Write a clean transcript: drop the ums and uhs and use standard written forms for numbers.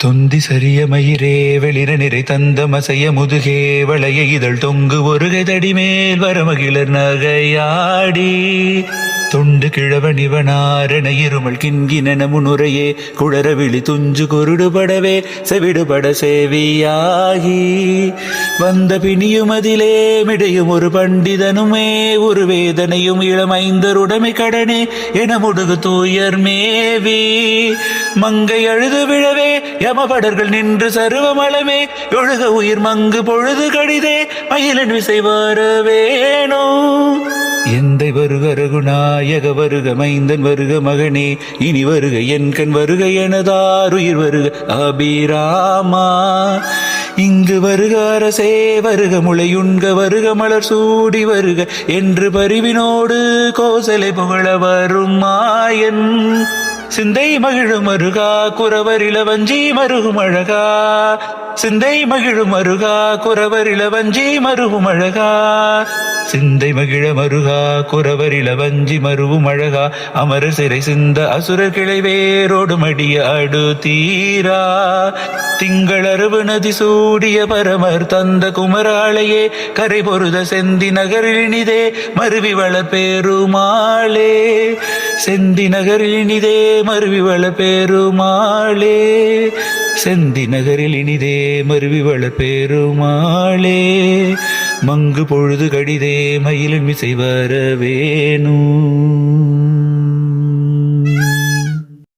தொந்தி சரிய மயிரே வெளிர நிறை தந்த மசைய முதுகே வளைய இதழ் தொங்கு ஒருகை தடிமேல் வரமகிழர் நகையாடி தொண்டு கிழவனிவனாரண இருமல் கிண்கின முன்னுரையே குளர விழி துஞ்சு குருடுபடவே செவிடுபட சேவியாகி வந்த பிணியுமதிலே மிடையும் ஒரு பண்டிதனுமே ஒரு வேதனையும் இளமைந்தருடைமை கடனே என முடுகு தூயர் மேவி மங்கை அழுது விழவே யமபடர்கள் நின்று சருவமளமே ஒழுக உயிர் மங்கு பொழுது கடிதே மயிலன் விசை வரவேணோ எந்தை வருக ரகுநாயக வருக மைந்தன் வருக மகனே இனி வருக என் கண் வருக எனதாருயிர் வருக அபிராமா இங்கு வருக அரசே வருக முளையுண்க வருக மலர் சூடி வருக என்று பரிவினோடு கோசலை புகழ வரும் மாயன் சிந்தை மகிழும் அருகா குறவரில வஞ்சி மருகும் அழகா சிந்தை மகிழும் அருகா குறவரில வஞ்சி மருகும் அழகா சிந்தை மகிழ மருகா குறவரில வஞ்சி மருவும் அழகா அமர சிறை சிந்த அசுரர் கிளை வேரோடு மடிய அடு தீரா திங்கள் அருவு நதி சூடிய பரமர் தந்த குமராளையே கரை பொருத செந்தி நகரினிதே மருவி வள பெருமாளே செந்தி நகரினிதே மருவி வள பெருமாளே செந்தி நகரில் இனிதே மருவி வள பெருமாளே மங்கு பொழுது கடிதே மயிலின் மிசை வரவேணும்.